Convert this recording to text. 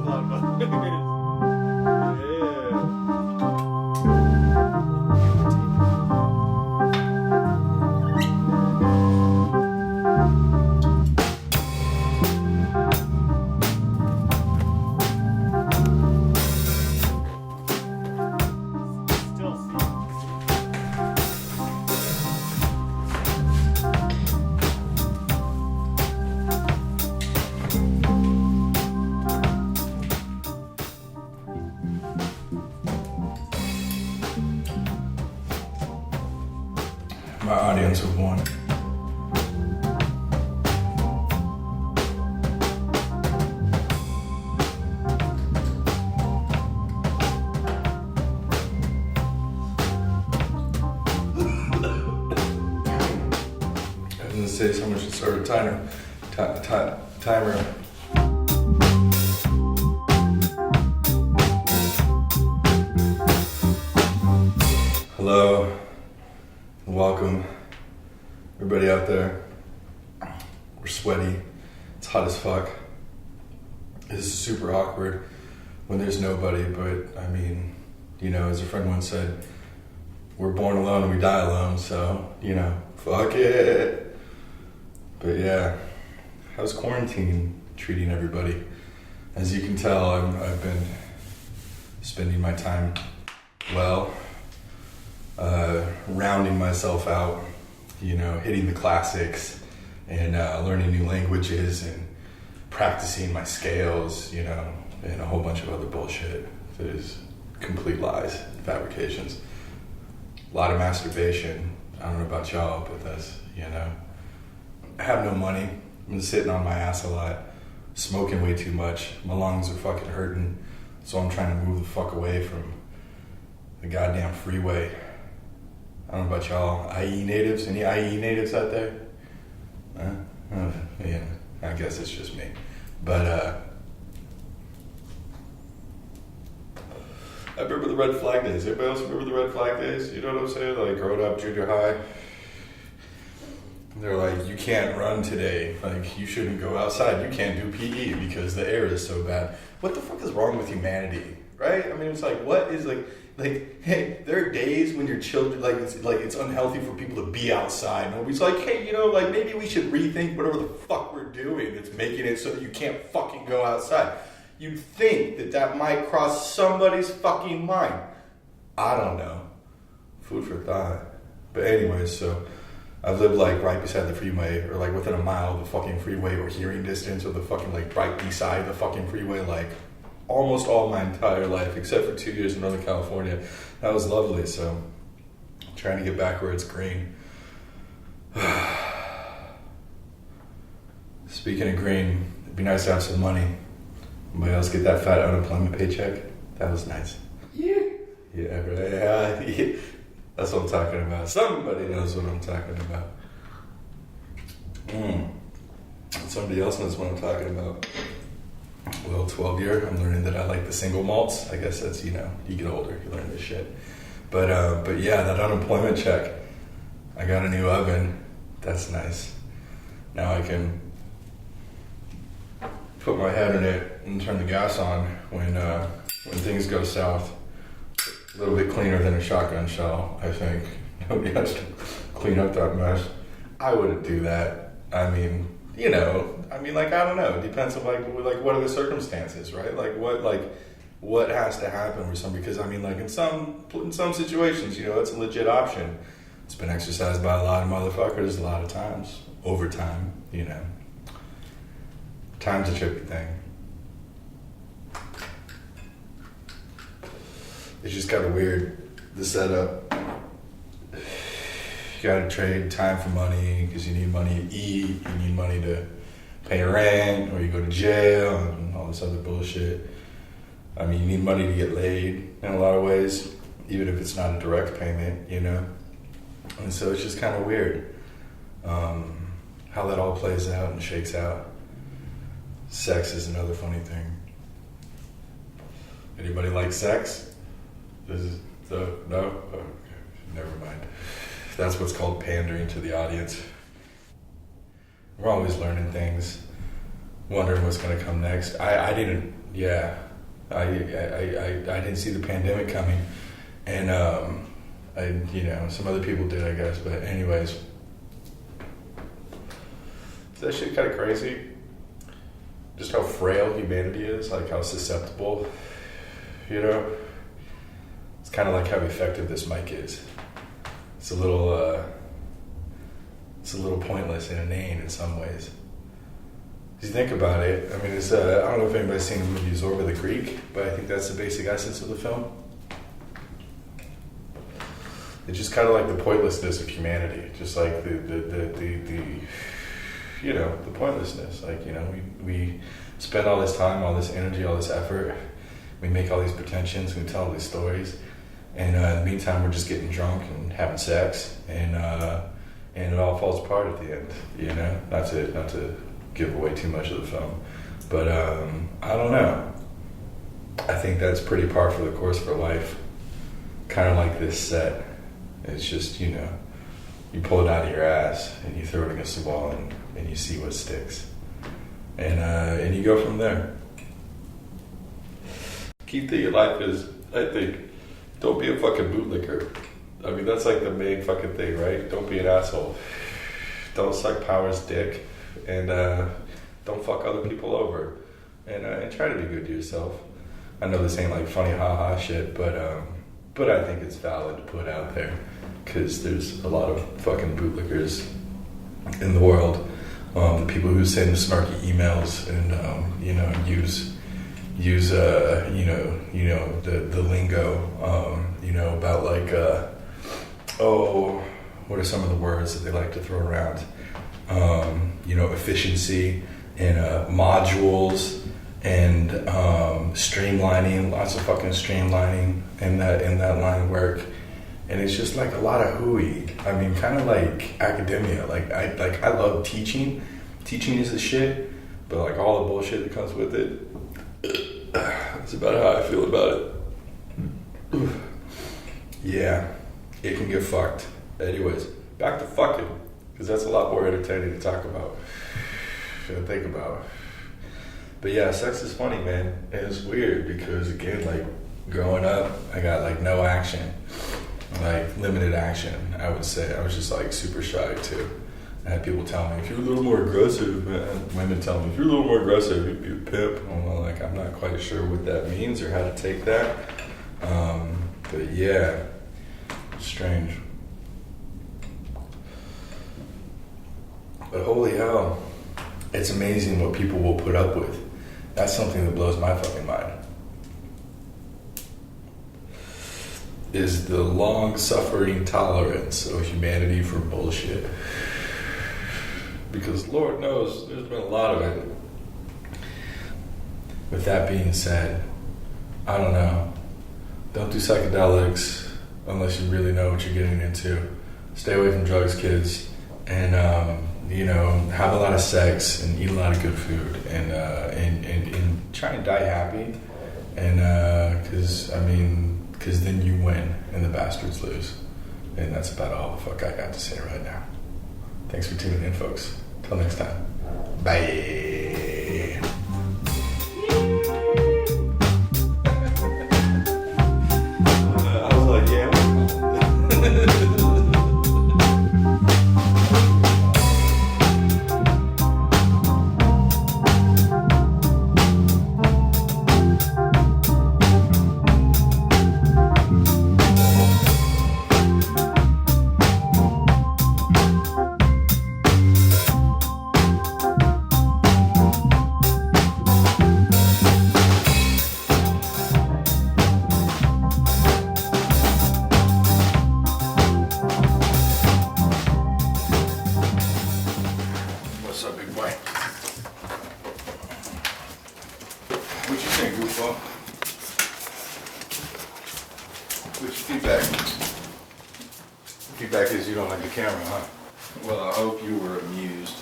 a lot of fun. Yeah. Still see. My audience of one. I was gonna say someone should start a timer. Hello. Welcome, everybody out there. We're sweaty. It's hot as fuck. This is super awkward when there's nobody, but I mean, you know, as a friend once said, we're born alone and we die alone, so, you know, fuck it. But yeah, how's quarantine treating everybody? As you can tell, I've been spending my time well. Rounding myself out, you know, hitting the classics and learning new languages and practicing my scales, you know, and a whole bunch of other bullshit that is complete lies, fabrications. A lot of masturbation. I don't know about y'all, but that's, you know. I have no money. I've been sitting on my ass a lot, smoking way too much. My lungs are fucking hurting, so I'm trying to move the fuck away from the goddamn freeway. I don't know about y'all, IE natives? Any IE natives out there? Yeah, I guess it's just me. But, I remember the red flag days. Everybody else remember the red flag days? You know what I'm saying? Like, growing up, junior high. They're like, you can't run today. Like, you shouldn't go outside. You can't do PE because the air is so bad. What the fuck is wrong with humanity? Right? I mean, it's like, what is like, hey, there are days when your children, it's unhealthy for people to be outside. Nobody's like, hey, you know, like, maybe we should rethink whatever the fuck we're doing that's making it so that you can't fucking go outside. You'd think that might cross somebody's fucking mind. I don't know. Food for thought. But anyways, so I've lived like right beside the freeway or like within a mile of the fucking freeway or hearing distance of the fucking like right beside the fucking freeway, like almost all my entire life, except for 2 years in Northern California. That was lovely, so I'm trying to get back where it's green. Speaking of green, it'd be nice to have some money. Anybody else get that fat unemployment paycheck? That was nice. Yeah, right. Yeah. That's what I'm talking about. Somebody knows what I'm talking about. Somebody else knows what I'm talking about. Well, 12 year, I'm learning that I like the single malts. I guess that's, you know, you get older, you learn this shit. But yeah, that unemployment check. I got a new oven. That's nice. Now I can put my head in it and turn the gas on when things go south. A little bit cleaner than a shotgun shell, I think. Nobody has to clean up that mess. I wouldn't do that. I mean, you know, like, I don't know. It depends on like what are the circumstances, right? Like what has to happen with somebody? Because I mean, like in some situations, you know, it's a legit option. It's been exercised by a lot of motherfuckers a lot of times over time, you know. Time's a tricky thing. It's just kind of weird, the setup. You gotta trade time for money because you need money to eat, you need money to pay rent, or you go to jail and all this other bullshit. I mean, you need money to get laid in a lot of ways, even if it's not a direct payment, you know? And so it's just kind of weird how that all plays out and shakes out. Sex is another funny thing. Anybody like sex? No? Okay, never mind. That's what's called pandering to the audience. We're always learning things. wondering what's gonna come next. I didn't. Yeah, I didn't see the pandemic coming, and some other people did, I guess. But anyways, is that shit kind of crazy? Just how frail humanity is, like how susceptible. It's kind of like how effective this mic is. It's a little pointless and inane in some ways. If you think about it, I mean, I don't know if anybody's seen the movie Zorba the Greek, but I think that's the basic essence of the film. It's just kind of like the pointlessness of humanity, just like the pointlessness. Like, we spend all this time, all this energy, all this effort, we make all these pretensions, we tell all these stories, and in the meantime, we're just getting drunk and having sex, and it all falls apart at the end. Not to give away too much of the film, but I don't know. I think that's pretty par for the course for life. Kind of like this set. It's just you pull it out of your ass and you throw it against the wall and you see what sticks, and you go from there. Key thing in life is, I think, don't be a fucking bootlicker. I mean, that's like the main fucking thing, right? Don't be an asshole. Don't suck power's dick, and don't fuck other people over, and try to be good to yourself. I know this ain't like funny haha shit, but I think it's valid to put out there, because there's a lot of fucking bootlickers in the world. The people who send snarky emails and use the lingo, about like what are some of the words that they like to throw around? Efficiency and modules and streamlining, lots of fucking streamlining in that line of work. And it's just like a lot of hooey. I mean, kind of like academia. I love teaching. Teaching is the shit, but like all the bullshit that comes with it, that's about how I feel about it. Yeah, it can get fucked. Anyways, back to fucking, because that's a lot more entertaining to talk about and think about. But yeah, sex is funny, man. And it's weird because, again, like growing up, I got like no action, like limited action, I would say. I was just like super shy too. I had people tell me, if you're a little more aggressive, man. Women tell me, if you're a little more aggressive, you'd be a pimp. I'm not quite sure what that means or how to take that. But yeah, strange. But holy hell, it's amazing what people will put up with. That's something that blows my fucking mind. Is the long-suffering tolerance of humanity for bullshit. Because Lord knows, there's been a lot of it. With that being said, I don't know. Don't do psychedelics unless you really know what you're getting into. Stay away from drugs, kids. And, have a lot of sex and eat a lot of good food. And try and die happy. And, because then you win and the bastards lose. And that's about all the fuck I got to say right now. Thanks for tuning in, folks. Till next time. Bye. I was like, yeah. What's up, big boy? What you think, goofball? What's your feedback? Feedback is you don't like the camera, huh? Well, I hope you were amused.